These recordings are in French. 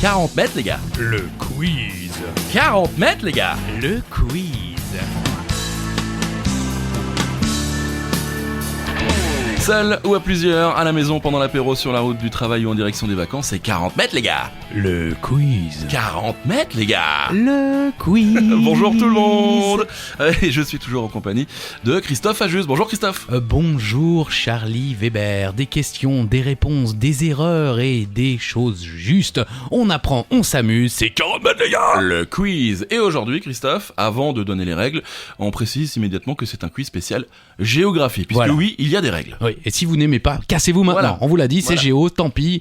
40 mètres, les gars. Le quiz. 40 mètres, les gars. Le quiz. Seul ou à plusieurs, à la maison, pendant l'apéro, sur la route du travail ou en direction des vacances, c'est 40 mètres, les gars. Le quiz. 40 mètres, les gars. Le quiz. Bonjour tout le monde. Et je suis toujours en compagnie de Christophe Ajus. Bonjour Christophe. Bonjour Charlie Weber. Des questions, des réponses, des erreurs et des choses justes. On apprend, on s'amuse. C'est 40 mètres, les gars. Le quiz. Et aujourd'hui, Christophe, avant de donner les règles, on précise immédiatement que c'est un quiz spécial géographie. Puisque Voilà. oui, il y a des règles. Oui, et si vous n'aimez pas, cassez-vous maintenant. Voilà. On vous l'a dit, c'est Voilà. géo, tant pis.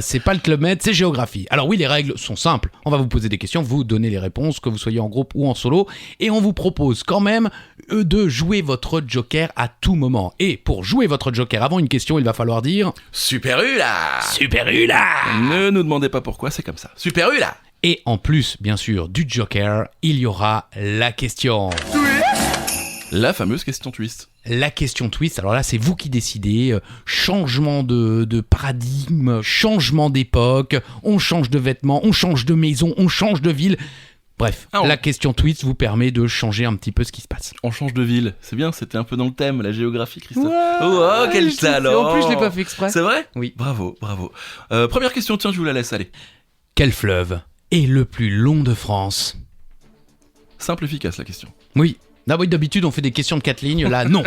C'est pas le Club Med, c'est géographie. Alors oui, les règles sont simples. On va vous poser des questions, vous donnez les réponses, que vous soyez en groupe ou en solo. Et on vous propose quand même de jouer votre joker à tout moment. Et pour jouer votre joker avant une question, il va falloir dire... Super U là. Super U là. Ne nous demandez pas pourquoi, c'est comme ça. Super U là. Et en plus, bien sûr, du joker, il y aura la question. La fameuse question twist. La question twist, alors là c'est vous qui décidez, changement de paradigme, changement d'époque, on change de vêtements, on change de maison, on change de ville. Bref, la question twist vous permet de changer un petit peu ce qui se passe. On change de ville, c'est bien, c'était un peu dans le thème, la géographie, Christophe. Ouais, oh, quel talent. En plus je l'ai pas fait exprès. C'est vrai ? Oui. Bravo, bravo. Première question, tiens, je vous la laisse, allez. Quel fleuve est le plus long de France ? Simple, efficace la question. Oui. Ah oui, d'habitude on fait des questions de 4 lignes, là non.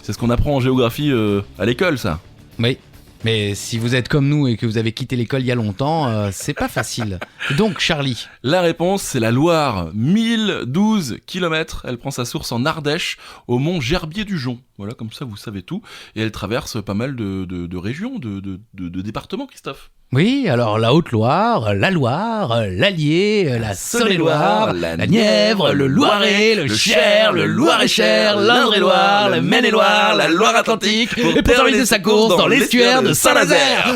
C'est ce qu'on apprend en géographie à l'école, ça. Oui. Mais si vous êtes comme nous et que vous avez quitté l'école il y a longtemps, c'est pas facile. Donc Charlie. La réponse, c'est la Loire. 1012 km. Elle prend sa source en Ardèche, au mont Gerbier du Jonc. Voilà, comme ça vous savez tout. Et elle traverse pas mal de régions, de départements, Christophe. Oui, alors la Haute-Loire, la Loire, l'Allier, la Saône-et-Loire, la Nièvre, le Loiret, le Cher, le Loir-et-Cher, l'Indre-et-Loire, le Maine-et-Loire, la Loire-Atlantique, et pour terminer sa course dans l'estuaire de Saint-Nazaire.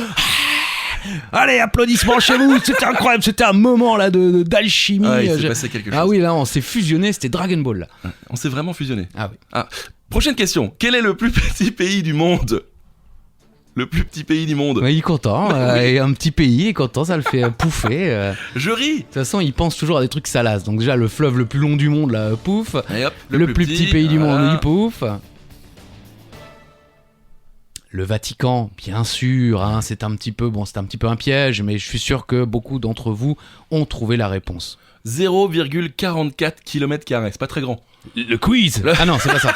Allez, applaudissements chez vous, c'était incroyable, c'était un moment là d'alchimie. Ah, il s'est passé quelque chose. Ah oui, là on s'est fusionné, c'était Dragon Ball. Là. On s'est vraiment fusionné. Ah oui. Ah. Prochaine question. Quel est le plus petit pays du monde ? Le plus petit pays du monde. Ouais, il est content, Oui. et un petit pays, il est content, ça le fait pouffer. Je ris. De toute façon, il pense toujours à des trucs salaces. Donc déjà, le fleuve le plus long du monde, là, pouf. Et hop, Le plus petit pays du monde, voilà. il pouf. Le Vatican, bien sûr, hein, c'est un petit peu un piège, mais je suis sûr que beaucoup d'entre vous ont trouvé la réponse. 0,44 km², c'est pas très grand. Le quiz. Ah non, c'est pas ça.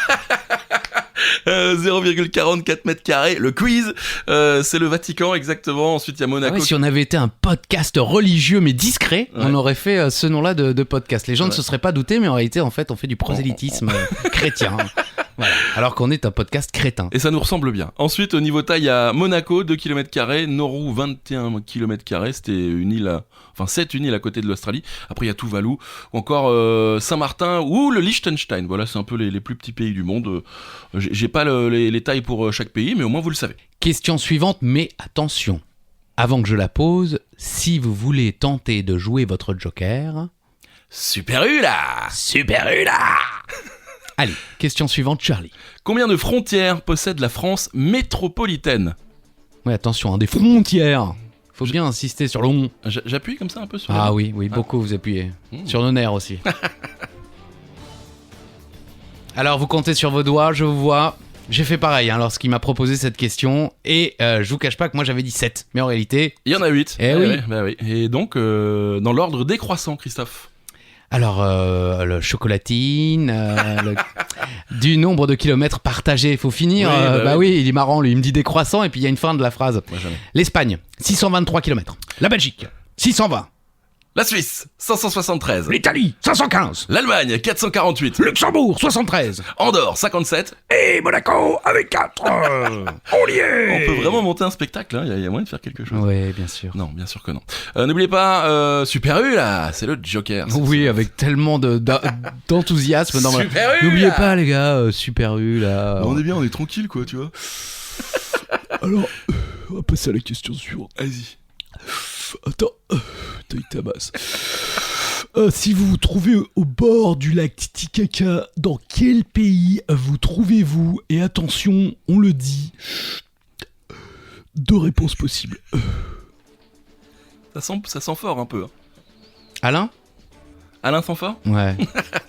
0,44 mètres carrés, le quiz, c'est le Vatican exactement. Ensuite il y a Monaco. Ouais, si on avait été un podcast religieux mais discret, Ouais. on aurait fait ce nom-là de podcast. Les gens ne Ouais. se seraient pas doutés, mais en réalité, en fait, on fait du prosélytisme chrétien. Voilà. Alors qu'on est un podcast crétin. Et ça nous ressemble bien. Ensuite au niveau taille il y a Monaco 2 km², Nauru 21 km², c'était une île, c'est une île à côté de l'Australie. Après il y a Tuvalu, ou encore Saint-Martin ou le Liechtenstein. Voilà, c'est un peu les plus petits pays du monde. J'ai pas les tailles pour chaque pays, mais au moins vous le savez. Question suivante, mais attention. Avant que je la pose, si vous voulez tenter de jouer votre joker... Super U là. Super U là. Allez, question suivante, Charlie. Combien de frontières possède la France métropolitaine ? Oui, attention, hein, des frontières. Faut bien insister sur le on. J'appuie comme ça un peu sur Ah les- oui, beaucoup vous appuyez. Sur nos nerfs aussi. Alors, vous comptez sur vos doigts, je vous vois. J'ai fait pareil lorsqu'il m'a proposé cette question. Et je vous cache pas que moi j'avais dit 7. Mais en réalité... Il y en a 8. Eh oui. Bah oui. Et donc, dans l'ordre décroissant, Christophe. Alors, le chocolatine, du nombre de kilomètres partagés, il faut finir. Oui, bah oui, il est marrant, lui, il me dit décroissant et puis il y a une fin de la phrase. Moi jamais. L'Espagne, 623 kilomètres. La Belgique, 620. La Suisse, 573. L'Italie, 515. L'Allemagne, 448. Luxembourg, 73. Andorre, 57. Et Monaco, avec 4. On y est. On peut vraiment monter un spectacle, hein. Il y a moyen de faire quelque chose. Oui, bien sûr. Non, bien sûr que non. N'oubliez pas, Super U là, c'est le Joker. Oui, avec tellement d'enthousiasme. Non, Super U, n'oubliez là. pas, les gars, Super U, là. On est bien, on est tranquille quoi, tu vois. Alors, on va passer à la question suivante. Vas-y. Attends, t'as eu ta masse. Si vous vous trouvez au bord du lac Titicaca, dans quel pays vous trouvez-vous ? Et attention, on le dit, 2 réponses possibles. Ça sent fort un peu. Hein. Alain ? Alain sent fort ? Ouais.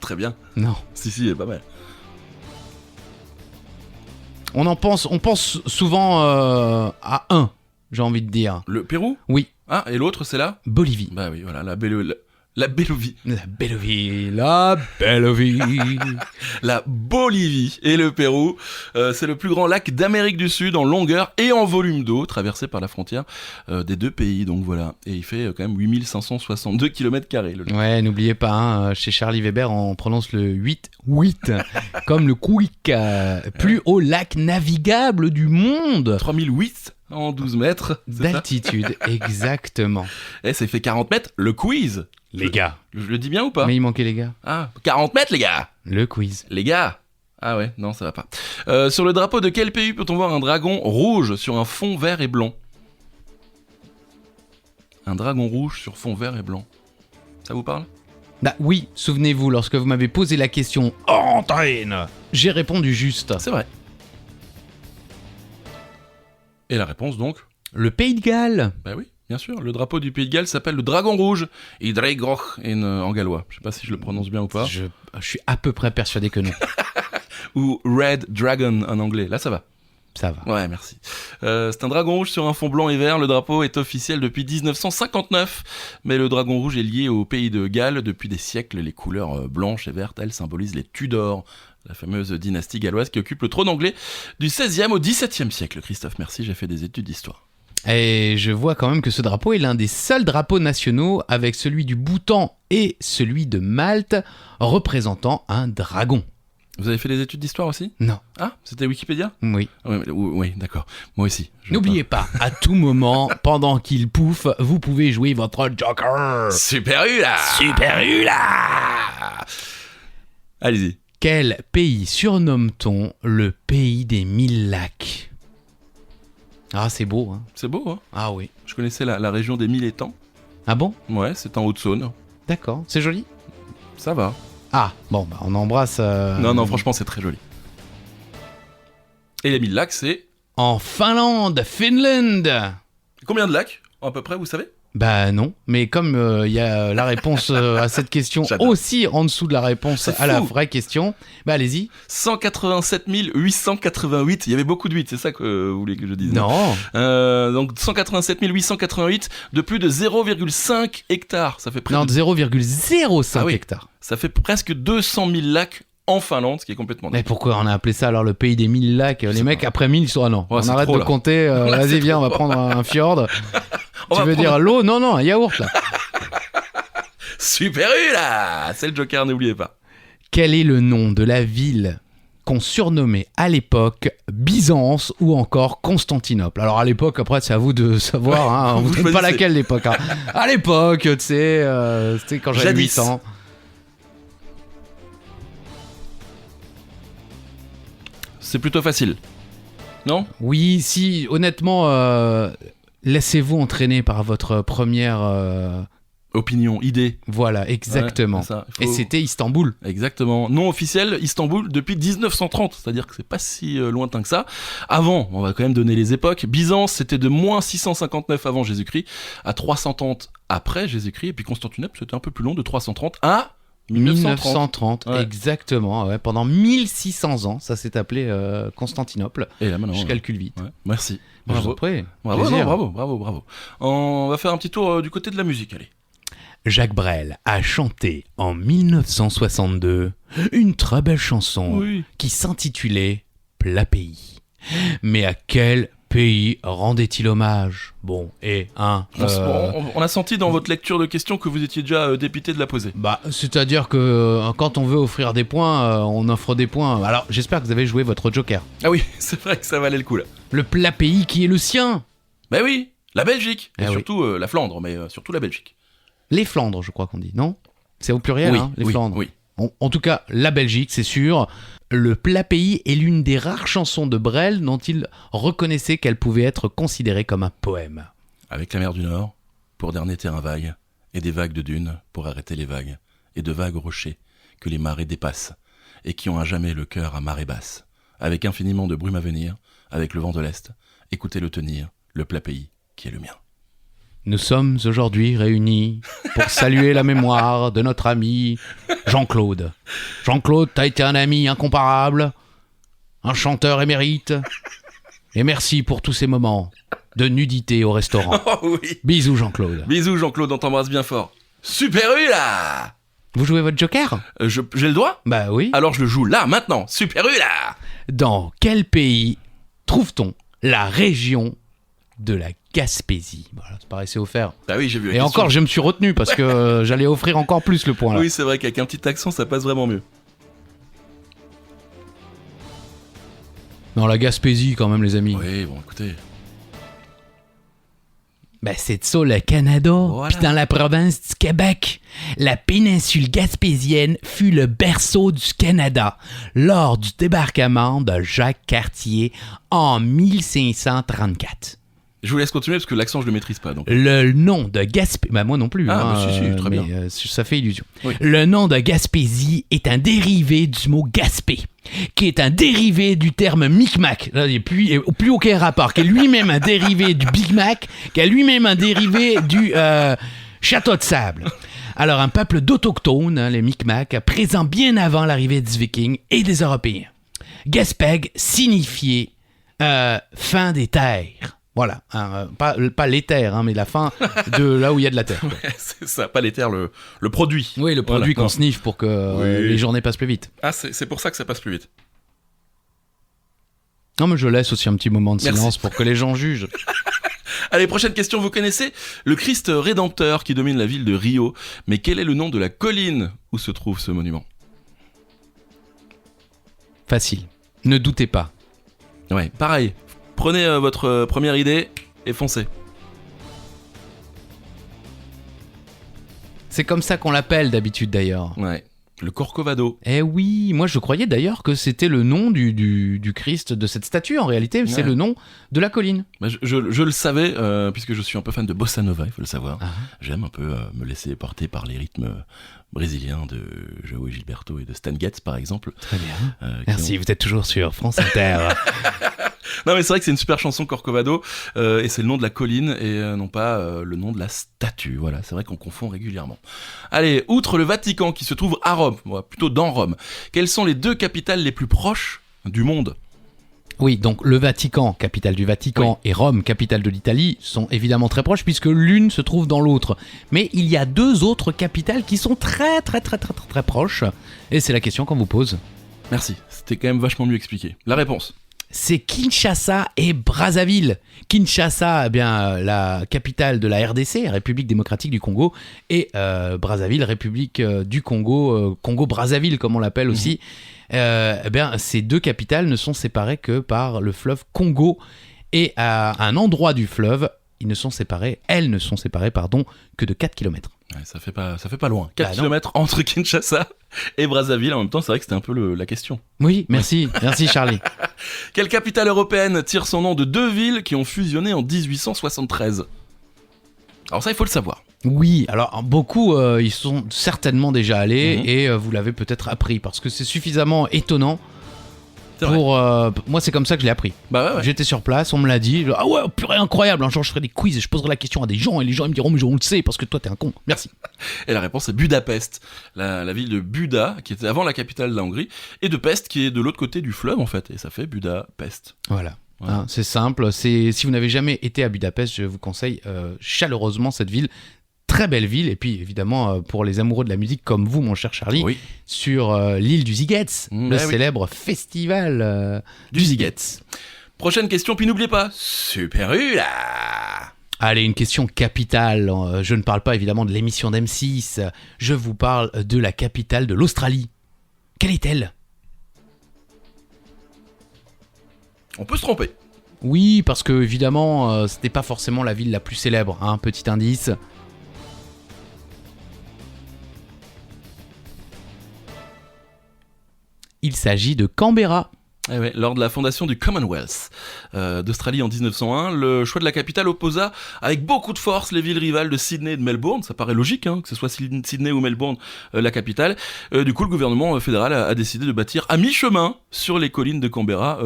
Très bien. Non. Si, elle est pas mal. On pense souvent à un, j'ai envie de dire. Le Pérou ? Oui, Ah, et l'autre, c'est là ? Bolivie. Bah oui, voilà, la Bélovie. La Bolivie, la Bolivie. La Bolivie et le Pérou, c'est le plus grand lac d'Amérique du Sud en longueur et en volume d'eau, traversé par la frontière des deux pays, donc voilà. Et il fait quand même 8562 km². Le lac. Ouais, n'oubliez pas, hein, chez Charlie Weber, on prononce le 8, comme le Quick, plus haut lac navigable du monde. 3008 en 12 mètres, c'est ça ? D'altitude, exactement. Et ça fait 40 mètres, le quiz. Les gars. Je le dis bien ou pas ? Mais il manquait les gars. Ah, 40 mètres les gars. Le quiz. Les gars. Ah ouais, non, ça va pas. Sur le drapeau de quel pays peut-on voir un dragon rouge sur un fond vert et blanc ? Un dragon rouge sur fond vert et blanc. Ça vous parle ? Bah oui, souvenez-vous, lorsque vous m'avez posé la question en antenne, j'ai répondu juste. C'est vrai. Et la réponse donc ? Le Pays de Galles. Bah oui, bien sûr. Le drapeau du Pays de Galles s'appelle le dragon rouge. Idreigroch en gallois. Je sais pas si je le prononce bien ou pas. Je suis à peu près persuadé que non. Ou Red Dragon en anglais. Là, ça va. Ça va. Ouais, merci. C'est un dragon rouge sur un fond blanc et vert. Le drapeau est officiel depuis 1959. Mais le dragon rouge est lié au Pays de Galles depuis des siècles. Les couleurs blanches et vertes, elles, symbolisent les Tudors, la fameuse dynastie galloise qui occupe le trône anglais du 16e au 17e siècle. Christophe, merci, j'ai fait des études d'histoire. Et je vois quand même que ce drapeau est l'un des seuls drapeaux nationaux avec celui du Bhoutan et celui de Malte représentant un dragon. Vous avez fait des études d'histoire aussi ? Non. Ah, c'était Wikipédia ? Oui. Oui, d'accord. Moi aussi. N'oubliez pas, à tout moment, pendant qu'il pouffe, vous pouvez jouer votre Joker. Super U là ! Super U là ! Allez-y. Quel pays surnomme-t-on le pays des 1000 lacs ? Ah, c'est beau, hein ? C'est beau, hein ? Ah oui. Je connaissais la région des 1000 étangs. Ah bon ? Ouais, c'est en Haute-Saône. D'accord. C'est joli ? Ça va. Ah, bon, bah on embrasse... Non, franchement, c'est très joli. Et les 1000 lacs, c'est... En Finlande, Finland. Combien de lacs, à peu près, vous savez ? Bah non, mais comme il y a la réponse à cette question J'adore. aussi en dessous de la réponse C'est à la fou. vraie question, bah allez-y. 187 888. Il y avait beaucoup de 8, c'est ça que vous voulez que je dise ? Non. Donc 187 888 de plus de 0,5 hectares. Ça fait près Non, de... de 0,05 Ah oui. hectares. Ça fait presque 200 000 lacs en Finlande, ce qui est complètement Mais dingue. pourquoi on a appelé ça alors le pays des 1000 lacs ? Les sais mecs, pas. après 1000, ils sont... Ah non, Ouais, on c'est arrête trop, de là. compter. Ouais, Vas-y, c'est viens, on trop. va prendre un fjord. On Tu va veux prendre- dire l'eau ? Non, un yaourt là. Super U là ! C'est le Joker, n'oubliez pas. Quel est le nom de la ville qu'on surnommait à l'époque Byzance ou encore Constantinople ? Alors à l'époque, après c'est à vous de savoir, hein, on Vous vous donne pas choisissez. laquelle l'époque. Hein. À l'époque, tu sais, c'était quand j'avais Jadis. 8 ans. C'est plutôt facile. Non ? Oui, si, honnêtement, laissez-vous entraîner par votre première... Opinion, idée. Voilà, exactement. Ouais, c'est ça. Il Et faut- c'était Istanbul. Exactement. Nom officiel, Istanbul depuis 1930. C'est-à-dire que c'est pas si lointain que ça. Avant, on va quand même donner les époques. Byzance, c'était de moins 659 avant Jésus-Christ à 330 après Jésus-Christ. Et puis Constantinople, c'était un peu plus long, de 330 à 1930. 1930, Ouais. exactement. Ouais. Pendant 1600 ans, ça s'est appelé Constantinople. Et là maintenant. Je calcule vite. Ouais. Merci. Je vous en Bravo. prie. Bravo, Plaisir. non, bravo. On va faire un petit tour du côté de la musique, allez. Jacques Brel a chanté en 1962 une très belle chanson Oui. qui s'intitulait Plat pays. Mais à quel pays rendait-il hommage ? Bon, et On a senti dans votre lecture de questions que vous étiez déjà dépité de la poser. bah, c'est-à-dire que quand on veut offrir des points, on offre des points. Alors, j'espère que vous avez joué votre Joker. Ah oui, c'est vrai que ça valait le coup là. Le plat pays qui est le sien. Bah oui, la Belgique. Et Ah oui. surtout la Flandre, mais surtout la Belgique. Les Flandres, je crois qu'on dit, non ? C'est au pluriel, hein, les Flandres. Oui. Bon, en tout cas, la Belgique, c'est sûr. Le plat pays est l'une des rares chansons de Brel dont il reconnaissait qu'elle pouvait être considérée comme un poème. Avec la mer du Nord, pour dernier terrain vague, et des vagues de dunes pour arrêter les vagues, et de vagues rochers que les marées dépassent, et qui ont à jamais le cœur à marée basse. Avec infiniment de brume à venir, avec le vent de l'Est, écoutez-le tenir, le plat pays qui est le mien. Nous sommes aujourd'hui réunis pour saluer la mémoire de notre ami Jean-Claude. Jean-Claude, t'as été un ami incomparable, un chanteur émérite, et merci pour tous ces moments de nudité au restaurant. Oh oui. Bisous Jean-Claude. Bisous Jean-Claude, on t'embrasse bien fort. Super U là. Vous jouez votre joker ? J'ai le droit ? Bah oui. Alors je le joue là, maintenant. Super U là. Dans quel pays trouve-t-on la région de la Gaspésie ? Voilà, ça paraissait offert. Ah oui, j'ai vu la Et question. encore, je me suis retenu parce que j'allais offrir encore plus le point là. Oui, c'est vrai qu'avec un petit accent, ça passe vraiment mieux. Non, la Gaspésie quand même, les amis. Oui, bon, écoutez. Ben c'est ça le Canada, Voilà. puis dans la province du Québec. La péninsule gaspésienne fut le berceau du Canada lors du débarquement de Jacques Cartier en 1534. Je vous laisse continuer parce que l'accent, je le maîtrise pas. Donc. Le nom de Gaspésie... Ben moi non plus. Ah, bah, si, très bien. Ça fait illusion. Oui. Le nom de Gaspésie est un dérivé du mot Gaspé, qui est un dérivé du terme Micmac. Là, il n'y a plus aucun rapport. Qui est lui-même un dérivé du Big Mac, qui est lui-même un dérivé du château de sable. Alors, un peuple d'autochtones, hein, les Micmacs, présent bien avant l'arrivée des Vikings et des Européens. Gaspeg signifiait fin des terres. Voilà, hein, pas les terres, hein, mais la fin de là où il y a de la terre. Ouais, c'est ça, pas les terres, le produit. Oui, le produit Voilà. qu'on sniffe pour que Oui. les journées passent plus vite. Ah, c'est pour ça que ça passe plus vite. Non, mais je laisse aussi un petit moment de Merci. silence pour que les gens jugent. Allez, prochaine question. Vous connaissez le Christ Rédempteur qui domine la ville de Rio. Mais quel est le nom de la colline où se trouve ce monument ? Facile. Ne doutez pas. Ouais, pareil. Prenez votre première idée et foncez. C'est comme ça qu'on l'appelle d'habitude d'ailleurs. Ouais. Le Corcovado. Eh oui, moi je croyais d'ailleurs que c'était le nom du Christ, de cette statue en réalité, c'est Ouais. le nom de la colline. Bah, je le savais, puisque je suis un peu fan de bossa nova, il faut le savoir. Ah. J'aime un peu me laisser porter par les rythmes brésiliens de João Gilberto et de Stan Getz, par exemple. Très bien. qui Merci, vous êtes toujours sur France Inter. Non, mais c'est vrai que c'est une super chanson, Corcovado, et c'est le nom de la colline et non pas le nom de la statue. Voilà, c'est vrai qu'on confond régulièrement. Allez, outre le Vatican qui se trouve à Rome, plutôt dans Rome, quelles sont les deux capitales les plus proches du monde ? Oui, donc le Vatican, capitale du Vatican, et Rome, capitale de l'Italie, sont évidemment très proches puisque l'une se trouve dans l'autre. Mais il y a deux autres capitales qui sont très proches. Et c'est la question qu'on vous pose. Merci, c'était quand même vachement mieux expliqué. La réponse ? C'est Kinshasa et Brazzaville. Kinshasa, eh bien, la capitale de la RDC, République démocratique du Congo, et Brazzaville, République du Congo, Congo-Brazzaville comme on l'appelle aussi. Eh bien, ces deux capitales ne sont séparées que par le fleuve Congo, et à un endroit du fleuve, elles ne sont séparées, que de 4 km. Ouais, ça fait pas loin. 4 Bah non. km entre Kinshasa et Brazzaville. En même temps, c'est vrai que c'était un peu la question. Oui, merci Charlie. Quelle capitale européenne tire son nom de deux villes qui ont fusionné en 1873 ? Alors ça, il faut le savoir. Oui, alors beaucoup y sont certainement déjà allés Mhm. et vous l'avez peut-être appris parce que c'est suffisamment étonnant C'est vrai. pour... moi, c'est comme ça que je l'ai appris. Bah ouais. J'étais sur place, on me l'a dit. Ah ouais, purée, incroyable. Un jour, je ferai des quiz et je poserai la question à des gens et les gens ils me diront mais on le sait parce que toi, t'es un con. Merci. Et la réponse est Budapest. La ville de Buda, qui était avant la capitale de la Hongrie, et de Pest, qui est de l'autre côté du fleuve, en fait. Et ça fait Budapest. Voilà. Voilà. Hein, c'est simple. Si vous n'avez jamais été à Budapest, je vous conseille chaleureusement cette ville. Très belle ville. Et puis, évidemment, pour les amoureux de la musique comme vous, mon cher Charlie, Oui. sur l'île du Zigetz, le Ah oui. célèbre festival Du Zigetz. Prochaine question, puis n'oubliez pas, Super U là. Allez, une question capitale. Je ne parle pas évidemment de l'émission d'M6. Je vous parle de la capitale de l'Australie. Quelle est-elle ? On peut se tromper. Oui, parce que évidemment, ce n'est pas forcément la ville la plus célèbre. Hein, petit indice. Il s'agit de Canberra. Eh ouais, lors de la fondation du Commonwealth d'Australie en 1901, le choix de la capitale opposa avec beaucoup de force les villes rivales de Sydney et de Melbourne. Ça paraît logique, que ce soit Sydney ou Melbourne, la capitale. Du coup, le gouvernement fédéral a décidé de bâtir à mi-chemin sur les collines de Canberra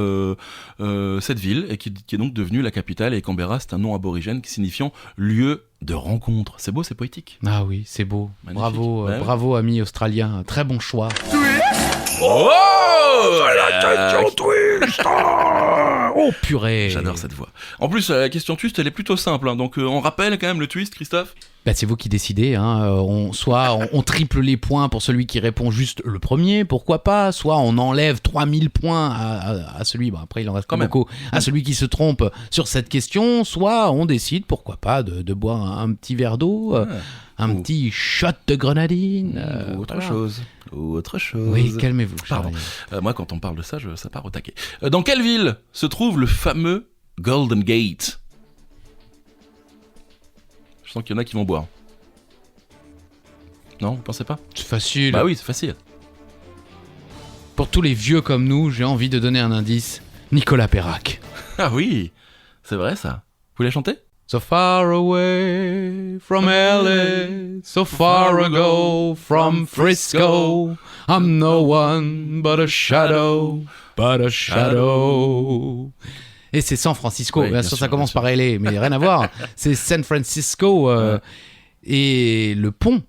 cette ville, et qui est donc devenue la capitale. Et Canberra, c'est un nom aborigène signifiant lieu de rencontre. C'est beau, c'est poétique. Ah oui, c'est beau. Magnifique. Bravo, Ouais. bravo amis australiens. Très bon choix. Oh, Oh purée. J'adore cette voix. En plus, la question twist, elle est plutôt simple. Donc, on rappelle quand même le twist, Christophe. Bah, c'est vous qui décidez. On triple les points pour celui qui répond juste le premier, pourquoi pas. Soit on enlève 3000 points à celui, après il en reste Quand même. beaucoup, à celui qui se trompe sur cette question. Soit on décide, pourquoi pas, de boire un petit verre d'eau, un petit shot de grenadine. Ou autre voilà. chose. Ou autre chose. Oui, calmez-vous. Pardon. Charlie. Moi, quand on parle de ça, ça part au taquet. Dans quelle ville se trouve le fameux Golden Gate ? Je sens qu'il y en a qui vont boire. Non, vous pensez pas ? C'est facile. Bah oui, c'est facile. Pour tous les vieux comme nous, j'ai envie de donner un indice. Nicolas Perrac. Ah oui, c'est vrai ça. Vous voulez chanter ? So far away from LA, so far ago from Frisco, I'm no one but a shadow, Et c'est San Francisco, Oui, bien sûr, ça commence par LA, mais rien à voir. C'est San Francisco et le pont.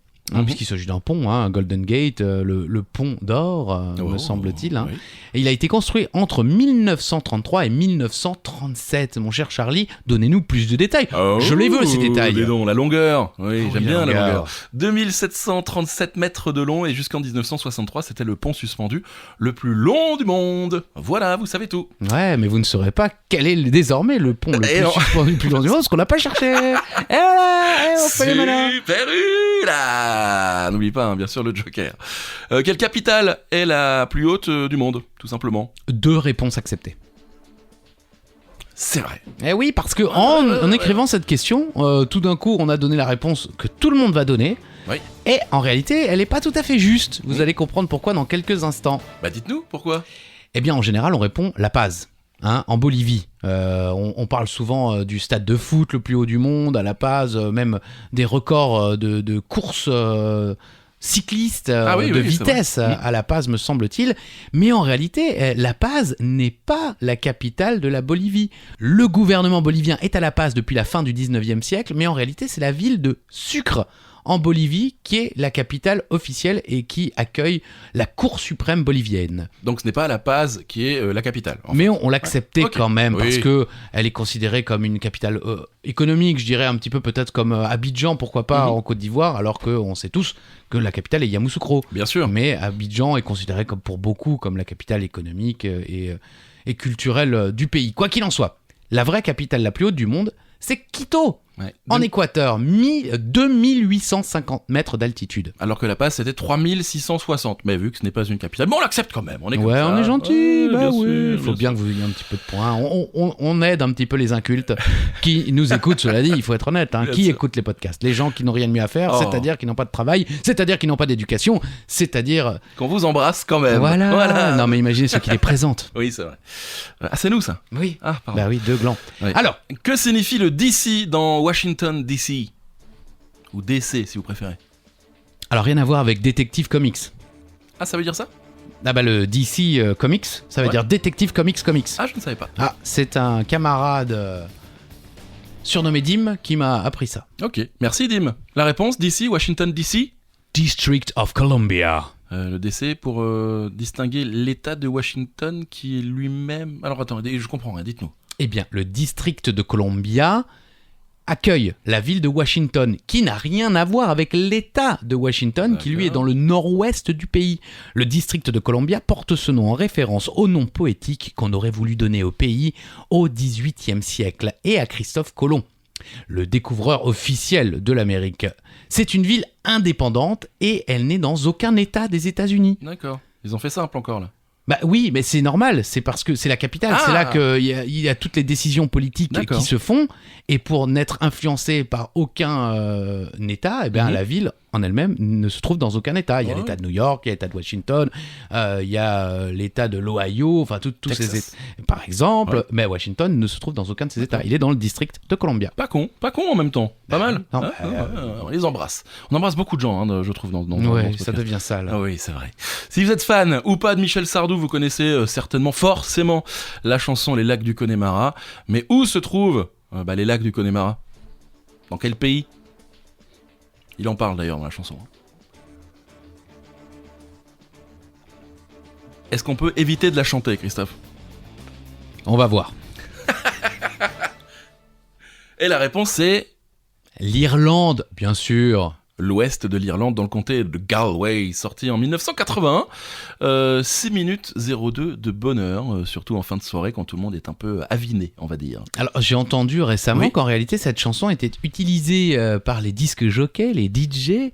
Puisqu'il s'agit d'un pont, un Golden Gate, le pont d'or, me semble-t-il. Oui. Et il a été construit entre 1933 et 1937. Mon cher Charlie, donnez-nous plus de détails. Je les veux, ces détails. Dis donc, la longueur. Oui, j'aime bien la longueur. 2737 2737 mètres de long, et jusqu'en 1963, c'était le pont suspendu le plus long du monde. Voilà, vous savez tout. Ouais, mais vous ne saurez pas quel est désormais le pont le Et plus non. suspendu le plus long du monde, parce qu'on n'a pas cherché. Et voilà, on fait les malins. Super là. N'oublie pas, bien sûr, le Joker. Quelle capitale est la plus haute du monde, tout simplement ? 2 réponses acceptées. C'est vrai. Eh oui, parce que en écrivant cette question, tout d'un coup, on a donné la réponse que tout le monde va donner. Oui. Et en réalité, elle n'est pas tout à fait juste. Vous allez comprendre pourquoi dans quelques instants. Bah dites-nous, pourquoi ? Eh bien, en général, on répond La Paz. En Bolivie. On parle souvent du stade de foot le plus haut du monde, à La Paz, même des records de courses cyclistes de vitesse à La Paz, me semble-t-il. Mais en réalité, La Paz n'est pas la capitale de la Bolivie. Le gouvernement bolivien est à La Paz depuis la fin du 19e siècle, mais en réalité, c'est la ville de Sucre, en Bolivie, qui est la capitale officielle et qui accueille la Cour suprême bolivienne. Donc ce n'est pas La Paz qui est la capitale. Mais on l'acceptait Ok. quand même, Oui. parce que elle est considérée comme une capitale économique, je dirais un petit peu peut-être comme Abidjan, pourquoi pas, en Côte d'Ivoire, alors qu'on sait tous que la capitale est Yamoussoukro. Bien sûr. Mais Abidjan est considéré comme pour beaucoup comme la capitale économique et culturelle du pays. Quoi qu'il en soit, la vraie capitale la plus haute du monde, c'est Quito, Ouais. en Équateur, 2850 mètres d'altitude. Alors que La Paz, c'était 3660. Mais vu que ce n'est pas une capitale, bon, on l'accepte quand même. On est comme Ouais, ça. on est gentil, Ouais, bah bien oui, sûr, il faut bien que vous ayez un petit peu de points. On aide un petit peu les incultes qui nous écoutent, cela dit, il faut être honnête. Bien Qui sûr. écoute les podcasts ? Les gens qui n'ont rien de mieux à faire, Oh. c'est-à-dire qui n'ont pas de travail, c'est-à-dire qui n'ont pas d'éducation, c'est-à-dire... Qu'on vous embrasse quand même. Voilà. Non mais imaginez ceux qui les présentent. Oui, c'est vrai. Ah, c'est nous, ça. Oui. Ah, pardon. Bah oui, 2 glands. Ouais. Alors, Que signifie le DC dans Washington, DC ? Ou DC, si vous préférez. rien à voir avec Détective Comics. Ah, ça veut dire ça ? Ah bah le DC Comics, ça veut Ouais. dire Détective Comics. Ah, je ne savais pas. Ah, c'est un camarade surnommé Dim qui m'a appris ça. Ok, merci Dim. La réponse, DC, Washington, DC ? District of Columbia. Le DC pour distinguer l'État de Washington qui est lui-même... Alors attendez, je comprends rien, dites-nous. Eh bien, le district de Columbia accueille la ville de Washington, qui n'a rien à voir avec l'État de Washington, qui lui est dans le nord-ouest du pays. Le district de Columbia porte ce nom en référence au nom poétique qu'on aurait voulu donner au pays au XVIIIe siècle et à Christophe Colomb, le découvreur officiel de l'Amérique. C'est une ville indépendante et elle n'est dans aucun État des États-Unis. D'accord. Ils ont fait simple encore, là. Bah oui, mais c'est normal, c'est parce que c'est la capitale, c'est là qu'il y a toutes les décisions politiques qui se font, et pour n'être influencé par aucun État, eh bien, la ville en elle-même ne se trouve dans aucun État. Il y a Ouais. l'État de New York, il y a l'État de Washington, il y a l'État de l'Ohio, enfin tous ces Texas. États, par exemple. Ouais. Mais Washington ne se trouve dans aucun de ces États. Il est dans le district de Columbia. Pas con en même temps. Pas mal. non, Ouais, on les embrasse. On embrasse beaucoup de gens, je trouve, dans Ouais, ce ça podcast. devient sale. Ah oui, c'est vrai. Si vous êtes fan ou pas de Michel Sardou, vous connaissez certainement, forcément, la chanson Les Lacs du Connemara. Mais où se trouvent les lacs du Connemara? Dans quel pays? Il en parle d'ailleurs dans la chanson. Est-ce qu'on peut éviter de la chanter, Christophe? On va voir. Et la réponse c'est L'Irlande, bien sûr. l'ouest de l'Irlande, dans le comté de Galway, sorti en 1981. 6 minutes 02 de bonheur, surtout en fin de soirée quand tout le monde est un peu aviné, on va dire. Alors, j'ai entendu récemment Oui. qu'en réalité, cette chanson était utilisée par les disques jockeys, les DJ,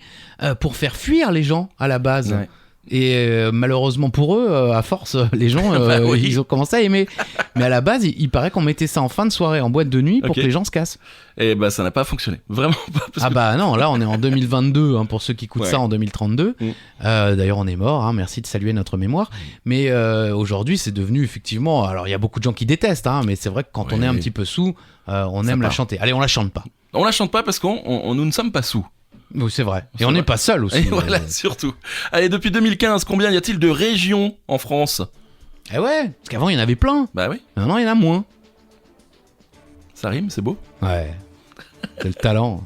pour faire fuir les gens à la base. Ouais. Et malheureusement pour eux, à force, les gens, Bah oui. ils ont commencé à aimer. Mais à la base, il paraît qu'on mettait ça en fin de soirée, en boîte de nuit, pour Ok. que les gens se cassent. Et bah ça n'a pas fonctionné, vraiment pas. Parce Ah que- bah non, là on est en 2022, hein, pour ceux qui écoutent Ouais. ça en 2032. Mm. D'ailleurs on est mort, hein, merci de saluer notre mémoire. Mais aujourd'hui c'est devenu effectivement, alors il y a beaucoup de gens qui détestent, hein, mais c'est vrai que quand on Ouais. est un petit peu sous, on Ça aime la part. chanter. Allez, on la chante pas. On la chante pas parce qu'on nous ne sommes pas sous. Oui, c'est vrai. C'est Et on vrai. n'est pas seul aussi. Et voilà, surtout. Allez, depuis 2015, combien y a-t-il de régions en France? Eh ouais, parce qu'avant il y en avait plein. Bah oui, Maintenant il y en a moins. ça rime, c'est beau. Ouais. C'est le talent.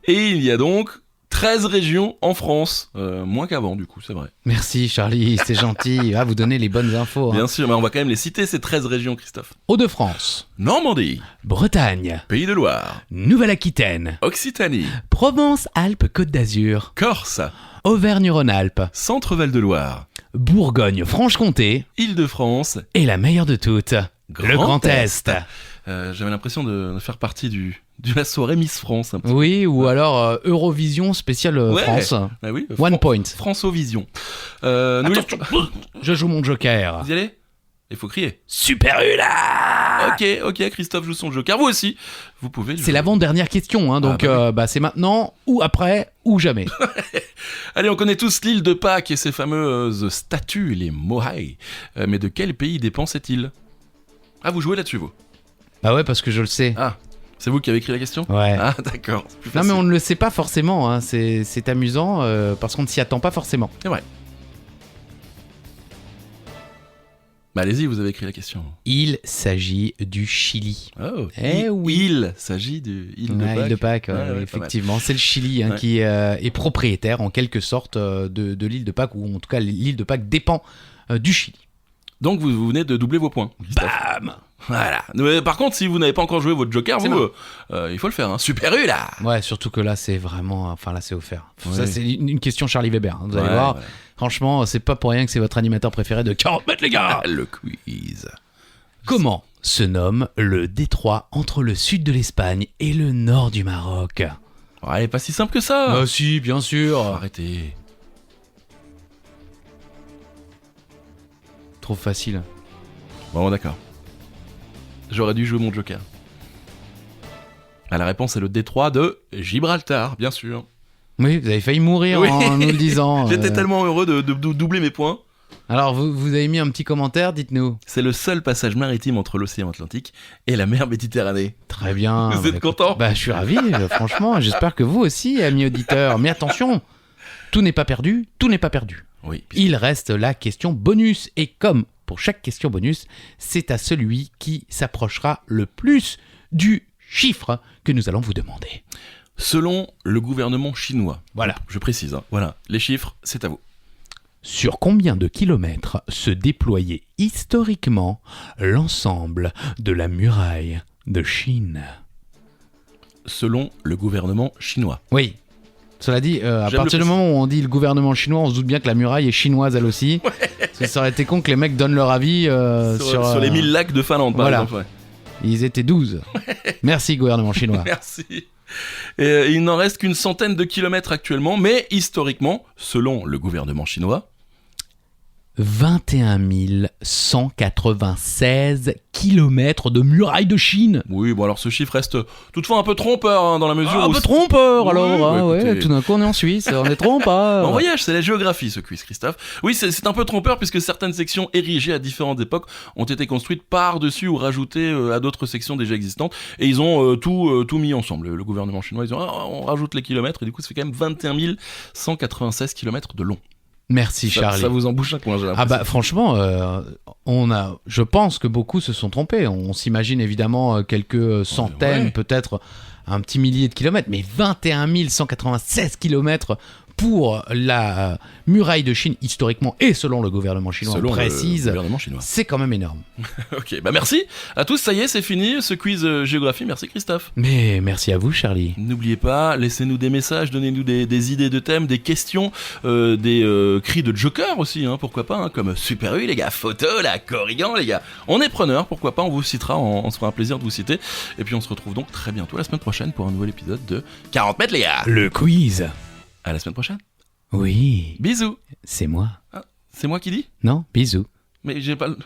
Et il y a donc 13 régions en France. Moins qu'avant, du coup, c'est vrai. Merci Charlie, c'est gentil. Ah, vous donnez les bonnes infos. Hein. Bien sûr, mais on va quand même les citer, ces 13 régions, Christophe. Hauts-de-France, Normandie, Bretagne, Pays de Loire, Nouvelle-Aquitaine, Occitanie, Provence-Alpes-Côte d'Azur, Corse, Auvergne-Rhône-Alpes, Centre-Val de Loire, Bourgogne-Franche-Comté Île-de-France, et la meilleure de toutes, le Grand Est. J'avais l'impression de faire partie de la soirée Miss France. Un peu. Oui, ou alors Eurovision spéciale Ouais. France. Ah oui, One point. Françovision. Attention, je joue mon joker. Vous y allez? Il faut crier. Super Hula. Ok, Christophe joue son joker. Vous aussi, vous pouvez. le C'est jouer. l'avant-dernière question, hein, donc Ah, bah c'est maintenant, ou après, ou jamais. Allez, on connaît tous l'île de Pâques et ses fameuses statues, les Moai. Mais de quel pays dépend cette île? Ah, vous jouez là-dessus, vous? Bah ouais, parce que je le sais. Ah, c'est vous qui avez écrit la question? Ouais. Ah, d'accord. c'est plus Non mais facile. on ne le sait pas forcément, hein. C'est amusant parce qu'on ne s'y attend pas forcément. C'est vrai. Bah, allez-y, vous avez écrit la question. Il s'agit du Chili. Oh, Eh oui. Il s'agit de île de Ouais, Pâques. île de Pâques, Ouais, pas mal. effectivement. C'est le Chili hein, Ouais. qui est propriétaire en quelque sorte de l'île de Pâques, ou en tout cas l'île de Pâques dépend du Chili. Donc vous venez de doubler vos points. Christophe. Bam. Voilà. Mais par contre, si vous n'avez pas encore joué votre joker, C'est vous, bon. il faut le faire. Hein. Super U là. Ouais, surtout que là c'est vraiment, enfin là c'est offert. Ouais. Ça c'est une question Charlie Weber, hein, vous allez Ouais, voir. voilà. Franchement, c'est pas pour rien que c'est votre animateur préféré de 40 mètres les gars. Ah, le quiz. Comment se nomme le détroit entre le sud de l'Espagne et le nord du Maroc? Ouais, pas si simple que ça. Si, bien sûr. Arrêtez. Trop facile. Bon, d'accord. J'aurais dû jouer mon joker. Ah, la réponse est le détroit de Gibraltar, bien sûr. Oui, vous avez failli mourir Oui. en nous le disant. J'étais tellement heureux de doubler mes points. Alors, vous avez mis un petit commentaire, dites-nous. C'est le seul passage maritime entre l'océan Atlantique et la mer Méditerranée. Très bien. Vous êtes content? Bah, je suis ravi, franchement. J'espère que vous aussi, amis auditeurs. Mais attention, tout n'est pas perdu, tout n'est pas perdu. Oui. Il reste la question bonus. Et comme pour chaque question bonus, c'est à celui qui s'approchera le plus du chiffre que nous allons vous demander. Selon le gouvernement chinois. Voilà. Je précise, hein. Voilà. Les chiffres, c'est à vous. Sur combien de kilomètres se déployait historiquement l'ensemble de la muraille de Chine? Selon le gouvernement chinois. Oui. Cela dit, à J'aime partir le du moment où on dit le gouvernement chinois, on se doute bien que la muraille est chinoise elle aussi. Parce que ça aurait été con que les mecs donnent leur avis Sur les 1000 lacs de Finlande, par voilà. exemple. Ouais. Ils étaient 12. Merci gouvernement chinois. Merci. Et il n'en reste qu'une centaine de kilomètres actuellement, mais historiquement, selon le gouvernement chinois, 21 196 kilomètres de muraille de Chine. Oui, bon alors ce chiffre reste toutefois un peu trompeur hein, dans la mesure où... Un peu trompeur Oui, alors, bah, ouais, écoutez. tout d'un coup on est en Suisse, on est trompeur. En voyage, c'est la géographie ce quiz, Christophe. Oui, c'est un peu trompeur puisque certaines sections érigées à différentes époques ont été construites par-dessus ou rajoutées à d'autres sections déjà existantes. Et ils ont tout mis ensemble. Le gouvernement chinois, ils ont on rajoute les kilomètres et du coup ça fait quand même 21 196 kilomètres de long. Merci Charlie. Ça vous embouche un coin, j'ai Ah l'impression. bah franchement, je pense que beaucoup se sont trompés. On s'imagine évidemment quelques centaines, ouais. peut-être un petit millier de kilomètres, mais 21 196 kilomètres pour la muraille de Chine, historiquement et selon le gouvernement chinois, Selon on précise, le gouvernement chinois. c'est quand même énorme. Ok, bah merci à tous, ça y est, c'est fini ce quiz géographie. Merci Christophe. Mais merci à vous Charlie. N'oubliez pas, laissez-nous des messages, donnez-nous des idées de thèmes, des questions, des cris de Joker aussi, hein, pourquoi pas, hein, comme Super U les gars, photo, la Corrigan les gars. On est preneurs, pourquoi pas, on vous citera, on se fera un plaisir de vous citer. Et puis on se retrouve donc très bientôt la semaine prochaine pour un nouvel épisode de 40 mètres les gars. Le quiz. À la semaine prochaine. Oui, Bisous. c'est moi. C'est moi qui dis? Non, bisous. Mais j'ai pas le...